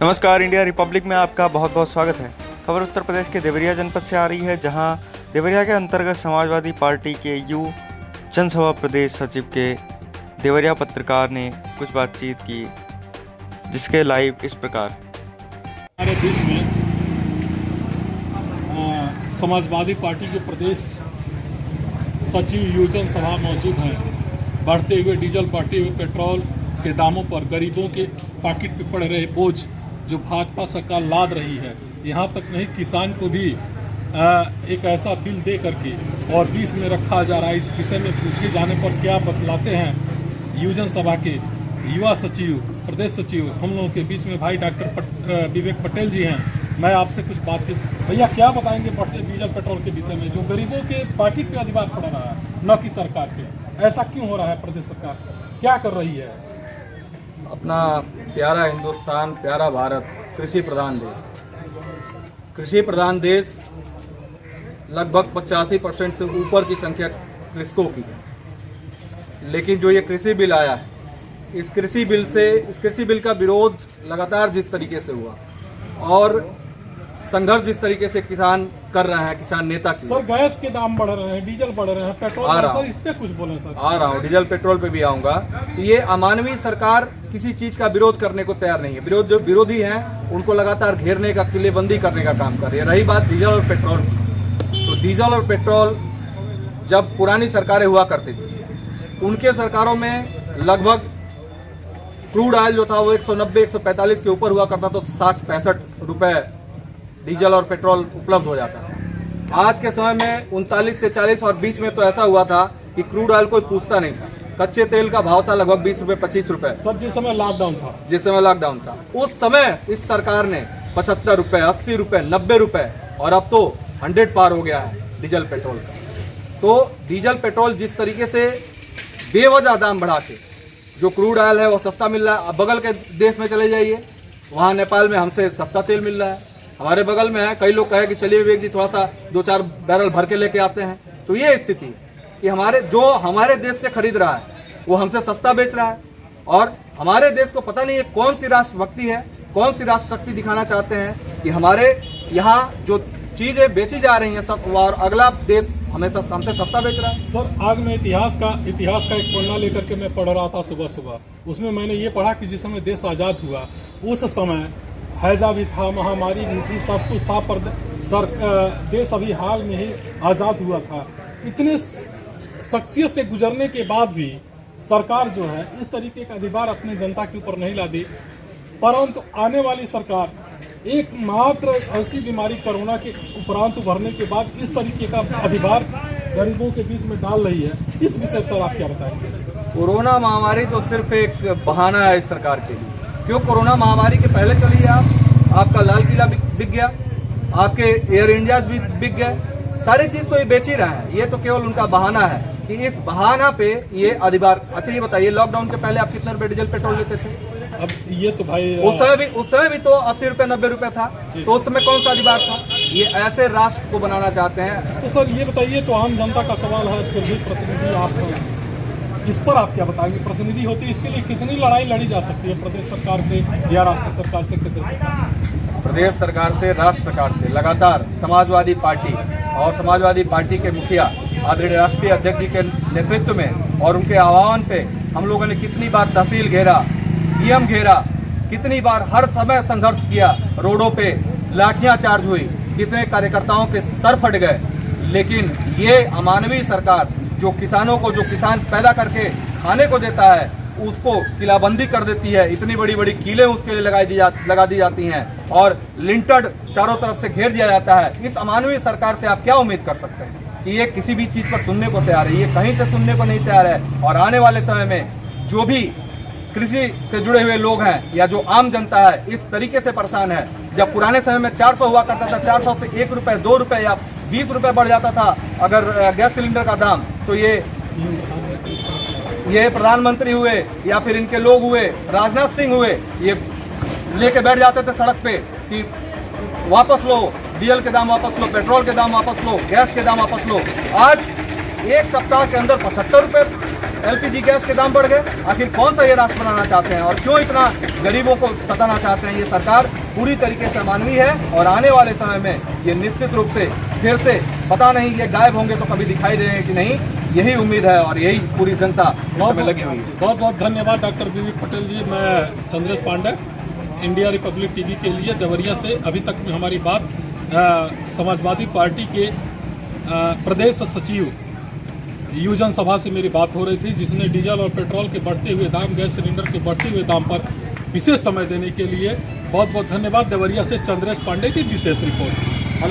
नमस्कार, India Republic में आपका बहुत बहुत स्वागत है। खबर उत्तर प्रदेश के देवरिया जनपद से आ रही है, जहां देवरिया के अंतर्गत समाजवादी पार्टी के यू जनसभा प्रदेश सचिव के देवरिया पत्रकार ने कुछ बातचीत की, जिसके लाइव इस प्रकार। हमारे बीच में समाजवादी पार्टी के प्रदेश सचिव यू जनसभा मौजूद हैं। बढ़ते हुए डीजल, बढ़ते हुए पेट्रोल के दामों पर गरीबों के पॉकेट पे पड़ रहे बोझ जो भाजपा सरकार लाद रही है, यहाँ तक नहीं किसान को भी एक ऐसा बिल दे करके और बीच में रखा जा रहा है। इस विषय में पूछे जाने पर क्या बतलाते हैं यूजन सभा के युवा सचिव, प्रदेश सचिव हम लोगों के बीच में भाई डॉक्टर विवेक पटेल जी हैं। मैं आपसे कुछ बातचीत, भैया क्या बताएंगे बढ़ते डीजल पेट्रोल के विषय में जो गरीबों के पॉकेट पे अधिभार पड़ रहा है, न कि सरकार पे? ऐसा क्यों हो रहा है? प्रदेश सरकार क्या कर रही है? अपना प्यारा हिंदुस्तान, प्यारा भारत कृषि प्रधान देश, कृषि प्रधान देश लगभग 85% से ऊपर की संख्या कृषकों की है। लेकिन जो ये कृषि बिल आया है, इस कृषि बिल का विरोध लगातार जिस तरीके से हुआ और संघर्ष जिस तरीके से किसान कर रहे हैं, किसान नेता की। सर गैस के दाम बढ़ रहे हैं, डीजल बढ़ रहे हैं, पेट्रोल, सर इस पे कुछ बोले सर। आ रहा हूँ, डीजल पेट्रोल पे भी आऊँगा। ये अमानवीय सरकार किसी चीज़ का विरोध करने को तैयार नहीं है। जो विरोधी हैं उनको लगातार घेरने का, किलेबंदी करने का काम कर रही है। रही बात डीजल और पेट्रोल, तो डीजल और पेट्रोल जब पुरानी सरकारें हुआ करती थी, उनके सरकारों में लगभग क्रूड ऑयल जो था वो 190-145 के ऊपर हुआ करता, तो 60-65 रुपए डीजल और पेट्रोल उपलब्ध हो जाता है। आज के समय में 39 से 40 और बीच में तो ऐसा हुआ था कि क्रूड ऑयल कोई पूछता नहीं था। कच्चे तेल का भाव था लगभग 20 रुपए 25 रुपए। सर जिस समय लॉकडाउन था, उस समय इस सरकार ने 75 रुपए, 80 रुपए, 90 रुपए और अब तो 100 पार हो गया है डीजल पेट्रोल का। तो डीजल पेट्रोल जिस तरीके से बेवजह दाम बढ़ा के, जो क्रूड ऑयल है वो सस्ता मिल रहा है। अब बगल के देश में चले जाइए, वहाँ नेपाल में हमसे सस्ता तेल मिल रहा है। हमारे बगल में है, कई लोग कहे कि चलिए विवेक जी थोड़ा सा 2-4 बैरल भर के लेके आते हैं। तो ये स्थिति है कि हमारे देश से खरीद रहा है वो हमसे सस्ता बेच रहा है। और हमारे देश को पता नहीं है कौन सी राष्ट्रभक्ति है, कौन सी राष्ट्रशक्ति दिखाना चाहते हैं कि हमारे यहाँ जो चीज़ें बेची जा रही हैं और अगला देश हमसे सस्ता बेच रहा है। सर आज मैं इतिहास का एक पन्ना लेकर के मैं पढ़ रहा था सुबह। उसमें मैंने ये पढ़ा कि जिस समय देश आज़ाद हुआ उस समय हैजा भी था, महामारी भी थी, सब कुछ था, पर देश अभी हाल में ही आज़ाद हुआ था। इतने शख्सियत से गुजरने के बाद भी सरकार जो है इस तरीके का अधिभार अपने जनता के ऊपर नहीं ला दी। परंतु आने वाली सरकार एकमात्र ऐसी बीमारी कोरोना के उपरांत उभरने के बाद इस तरीके का अधिभार गरीबों के बीच में डाल रही है। इस विषय पर सर आप क्या बताएंगे? कोरोना महामारी तो सिर्फ एक बहाना है इस सरकार के लिए। क्यों? कोरोना महामारी के पहले चलिए आपका लाल किला बिक गया, आपके एयर इंडिया भी बिक गए, सारी चीज़ तो ये बेच ही रहे हैं। ये तो केवल उनका बहाना है कि इस बहाना पे ये अधिभार। अच्छा ये बताइए, लॉकडाउन के पहले आप कितने रुपए डीजल पेट्रोल लेते थे? अब ये तो भाई उस समय भी तो 80 रुपए 90 रुपए था। तो उस समय कौन सा अधिभार था? ये ऐसे राष्ट्र को बनाना चाहते हैं। तो सर ये बताइए, तो आम जनता का सवाल है, फिर भी प्रतिनिधि आप इस पर आप क्या बताएंगे? प्रतिनिधि होती है, इसके लिए कितनी लड़ाई लड़ी जा सकती है प्रदेश सरकार से या राष्ट्र सरकार से, केंद्र सरकार से? प्रदेश सरकार से, राष्ट्र सरकार से लगातार समाजवादी पार्टी और समाजवादी पार्टी के मुखिया आदरणीय राष्ट्रीय अध्यक्ष जी के नेतृत्व में और उनके आह्वान पे हम लोगों ने कितनी बार तहसील घेरा, डीएम घेरा, कितनी बार हर समय संघर्ष किया, रोडों पे लाठियां चार्ज हुई, कितने कार्यकर्ताओं के सर फट गए। लेकिन ये अमानवीय सरकार जो किसानों को, जो किसान पैदा करके खाने को देता है, उसको किलाबंदी कर देती है। इतनी बड़ी बड़ी कीलें उसके लिए लगा दी जाती हैं और लिंटर्ड चारों तरफ से घेर दिया जाता है। इस अमानवीय सरकार से आप क्या उम्मीद कर सकते हैं कि ये किसी भी चीज़ पर सुनने को तैयार है? ये कहीं से सुनने को नहीं तैयार है। और आने वाले समय में जो भी कृषि से जुड़े हुए लोग हैं या जो आम जनता है, इस तरीके से परेशान है। जब पुराने समय में 400 हुआ करता था, 400 से 1 रुपये 2 रुपये या 20 रुपये बढ़ जाता था अगर गैस सिलेंडर का दाम, तो ये प्रधानमंत्री हुए या फिर इनके लोग हुए, राजनाथ सिंह हुए, ये लेके बैठ जाते थे सड़क पे कि वापस लो, डीजल के दाम वापस लो, पेट्रोल के दाम वापस लो, गैस के दाम वापस लो। आज एक सप्ताह के अंदर 75 रुपए LPG गैस के दाम बढ़ गए। आखिर कौन सा ये राष्ट्र बनाना चाहते हैं और क्यों इतना गरीबों को सताना चाहते हैं? ये सरकार पूरी तरीके से अमानवीय है और आने वाले समय में ये निश्चित रूप से फिर से पता नहीं ये गायब होंगे तो कभी दिखाई देंगे कि नहीं, यही उम्मीद है और यही पूरी जनता इस समय लगी हुई है। बहुत बहुत धन्यवाद डॉक्टर विवेक पटेल जी। मैं Chandresh Pandey, India Republic TV के लिए देवरिया से। अभी तक में हमारी बात समाजवादी पार्टी के प्रदेश सचिव युवजन सभा से मेरी बात हो रही थी, जिसने डीजल और पेट्रोल के बढ़ते हुए दाम, गैस सिलेंडर के बढ़ते हुए दाम पर विशेष समय देने के लिए बहुत बहुत धन्यवाद। देवरिया से चंद्रेश पांडे की विशेष रिपोर्ट।